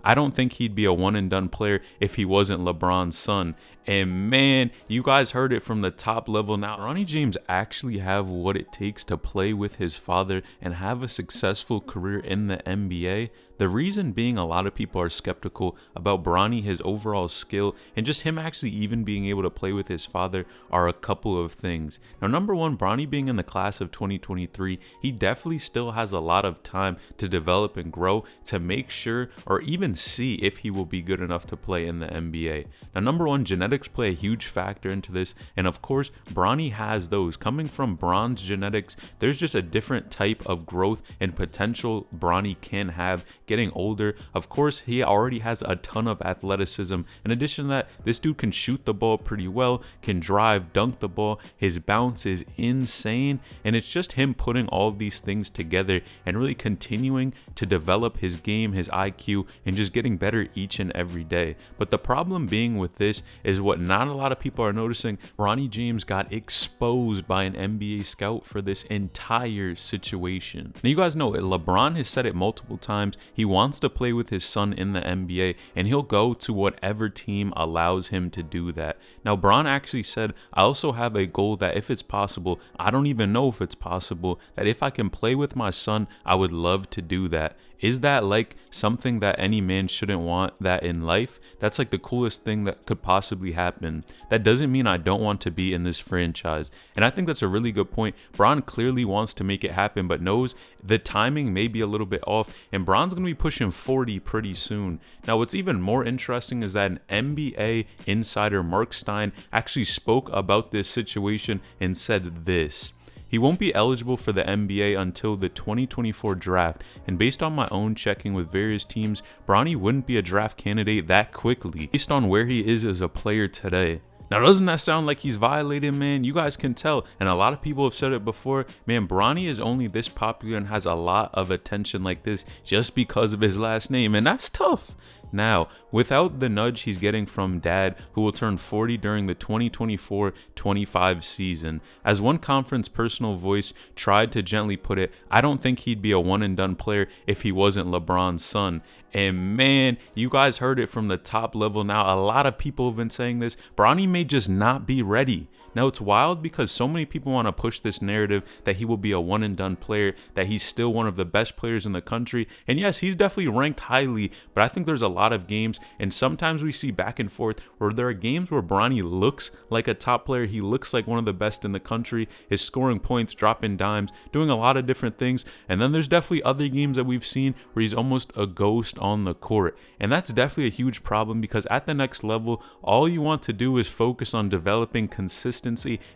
I don't think he'd be a one and done player if he wasn't LeBron's son. And man, you guys heard it from the top level now. Bronny James actually have what it takes to play with his father and have a successful career in the NBA. The reason being a lot of people are skeptical about Bronny, his overall skill, and just him actually even being able to play with his father are a couple of things. Now, number one, Bronny being in the class of 2023, he definitely still has a lot of time to develop and grow to make sure or even see if he will be good enough to play in the NBA. Now, number one, genetics play a huge factor into this, and of course, Bronny has those. Coming from bronze genetics, there's just a different type of growth and potential Bronny can have getting older. Of course, he already has a ton of athleticism. In addition to that, this dude can shoot the ball pretty well, can drive, dunk the ball. His bounce is insane, and it's just him putting all of these things together and really continuing to develop his game, his IQ, and just getting better each and every day. But the problem being with this is what not a lot of people are noticing. Bronny James got exposed by an NBA scout for this entire situation. Now, you guys know it. LeBron has said it multiple times. He wants to play with his son in the NBA, and he'll go to whatever team allows him to do that. Now, Bron actually said, I also have a goal that if it's possible, I don't even know if it's possible, that if I can play with my son, I would love to do that. Is that like something that any man shouldn't want that in life? That's like the coolest thing that could possibly happen. That doesn't mean I don't want to be in this franchise. And I think that's a really good point. Bron clearly wants to make it happen, but knows the timing may be a little bit off. And Bron's going to be pushing 40 pretty soon. Now, what's even more interesting is that an NBA insider, Mark Stein, actually spoke about this situation and said this. He won't be eligible for the NBA until the 2024 draft, and based on my own checking with various teams, Bronny wouldn't be a draft candidate that quickly, based on where he is as a player today. Now, doesn't that sound like he's violated, man? You guys can tell, and a lot of people have said it before, man, Bronny is only this popular and has a lot of attention like this just because of his last name, and that's tough. Now, without the nudge he's getting from dad, who will turn 40 during the 2024-25 season, as one conference personal voice tried to gently put it, I don't think he'd be a one-and-done player if he wasn't LeBron's son. And man, you guys heard it from the top level now. A lot of people have been saying this. Bronny may just not be ready. Now, it's wild because so many people want to push this narrative that he will be a one-and-done player, that he's still one of the best players in the country. And yes, he's definitely ranked highly, but I think there's a lot of games, and sometimes we see back and forth where there are games where Bronny looks like a top player. He looks like one of the best in the country, is scoring points, dropping dimes, doing a lot of different things. And then there's definitely other games that we've seen where he's almost a ghost on the court. And that's definitely a huge problem because at the next level, all you want to do is focus on developing consistency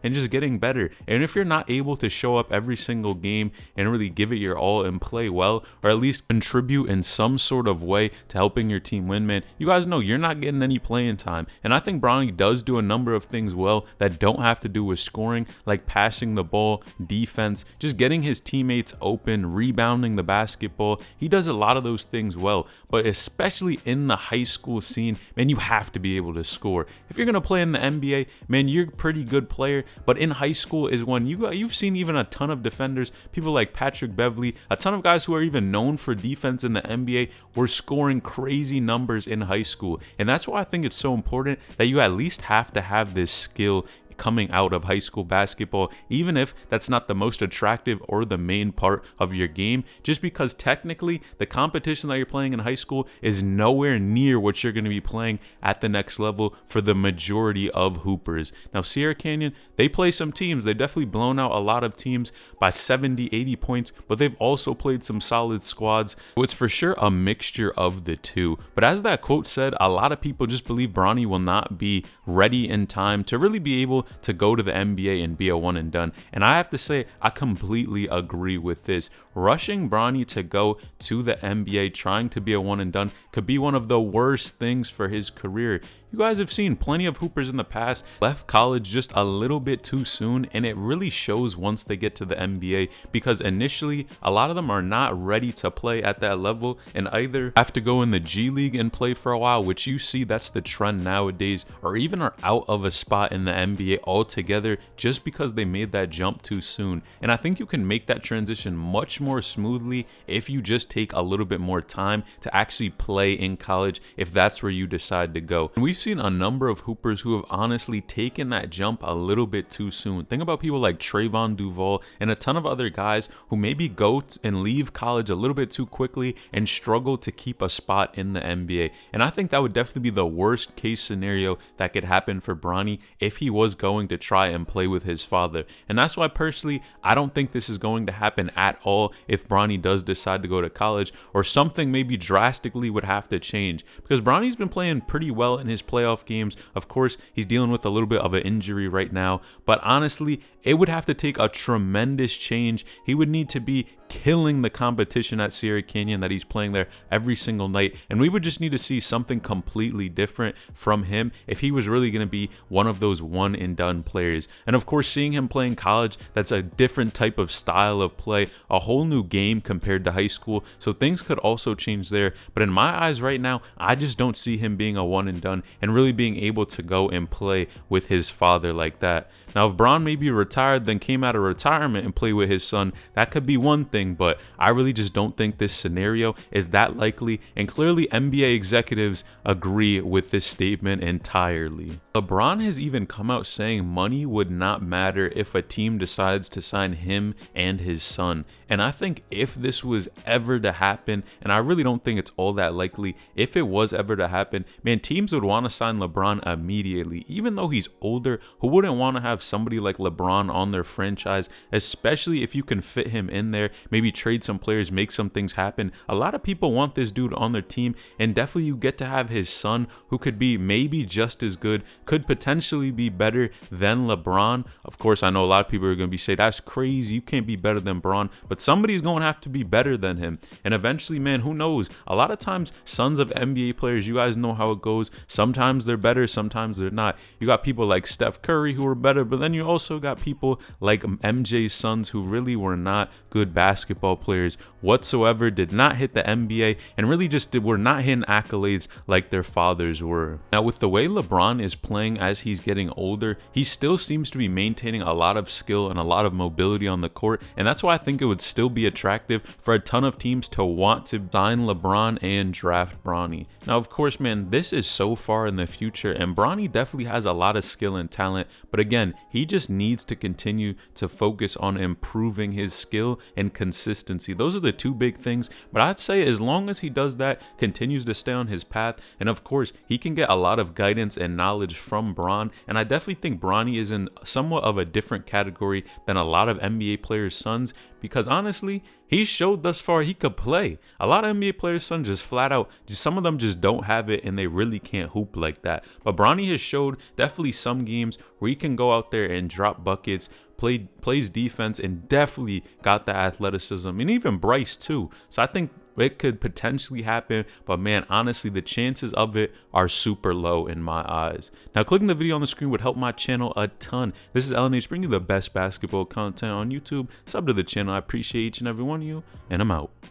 and just getting better. And if you're not able to show up every single game and really give it your all and play well, or at least contribute in some sort of way to helping your team win, man, you guys know you're not getting any playing time. And I think Bronny does do a number of things well that don't have to do with scoring, like passing the ball, defense, just getting his teammates open, rebounding the basketball. He does a lot of those things well, but especially in the high school scene, man, you have to be able to score. If you're going to play in the NBA, man, you're a pretty good player, but in high school is when you've seen even a ton of defenders, people like Patrick Beverley, a ton of guys who are even known for defense in the NBA were scoring crazy numbers in high school. And that's why I think it's so important that you at least have to have this skill coming out of high school basketball, even if that's not the most attractive or the main part of your game, just because technically the competition that you're playing in high school is nowhere near what you're going to be playing at the next level for the majority of hoopers. Now, Sierra Canyon, they play some teams. They've definitely blown out a lot of teams by 70, 80 points, but they've also played some solid squads. So it's for sure a mixture of the two. But as that quote said, a lot of people just believe Bronny will not be ready in time to really be able to go to the NBA and be a one and done. And I have to say, I completely agree with this. Rushing Bronny to go to the NBA trying to be a one and done could be one of the worst things for his career. You guys have seen plenty of hoopers in the past left college just a little bit too soon, and it really shows once they get to the NBA because initially a lot of them are not ready to play at that level and either have to go in the G League and play for a while, which you see that's the trend nowadays, or even are out of a spot in the NBA altogether just because they made that jump too soon. And I think you can make that transition much more smoothly if you just take a little bit more time to actually play in college, if that's where you decide to go. And we've seen a number of hoopers who have honestly taken that jump a little bit too soon. Think about people like Trayvon Duval and a ton of other guys who maybe go and leave college a little bit too quickly and struggle to keep a spot in the NBA. And I think that would definitely be the worst case scenario that could happen for Bronny if he was going to try and play with his father. And that's why personally, I don't think this is going to happen at all if Bronny does decide to go to college, or something maybe drastically would have to change, because Bronny's been playing pretty well in his playoff games. Of course, he's dealing with a little bit of an injury right now, but honestly, it would have to take a tremendous change. He would need to be killing the competition at Sierra Canyon that he's playing there every single night, and we would just need to see something completely different from him if he was really going to be one of those one and done players. And of course, seeing him play in college, that's a different type of style of play, a whole new game compared to high school, so things could also change there. But in my eyes right now, I just don't see him being a one and done and really being able to go and play with his father like that. Now, if Bron maybe retired, then came out of retirement and played with his son, that could be one thing, but I really just don't think this scenario is that likely, and clearly NBA executives agree with this statement entirely. LeBron has even come out saying money would not matter if a team decides to sign him and his son. And I think if this was ever to happen, and I really don't think it's all that likely, if it was ever to happen, man, teams would want to sign LeBron immediately. Even though he's older, who wouldn't want to have somebody like LeBron on their franchise, especially if you can fit him in there, maybe trade some players, make some things happen. A lot of people want this dude on their team, and definitely you get to have his son, who could be maybe just as good, could potentially be better than LeBron. Of course, I know a lot of people are going to be saying, that's crazy, you can't be better than Bron, but somebody's going to have to be better than him. And eventually, man, who knows? A lot of times, sons of NBA players, you guys know how it goes. Sometimes they're better, sometimes they're not. You got people like Steph Curry who are better, but then you also got people like MJ's sons who really were not good basketball players whatsoever, did not hit the NBA, and really just were not hitting accolades like their fathers were. Now, with the way LeBron is playing as he's getting older, he still seems to be maintaining a lot of skill and a lot of mobility on the court, and that's why I think it would still be attractive for a ton of teams to want to sign LeBron and draft Bronny. Now, of course, man, this is so far in the future, and Bronny definitely has a lot of skill and talent, but again, he just needs to continue to focus on improving his skill and consistency. Those are the two big things, but I'd say as long as he does that, continues to stay on his path, and of course, he can get a lot of guidance and knowledge from Bron, and I definitely think Bronny is in somewhat of a different category than a lot of NBA players' sons, because honestly, he showed thus far he could play. A lot of NBA players' sons just flat out, some of them just don't have it and they really can't hoop like that. But Bronny has showed definitely some games where he can go out there and drop buckets, plays defense, and definitely got the athleticism, and even Bryce too. So I think it could potentially happen, but man, honestly, the chances of it are super low in my eyes. Now, clicking the video on the screen would help my channel a ton. This is LNH bringing you the best basketball content on YouTube. Sub to the channel. I appreciate each and every one of you, and I'm out.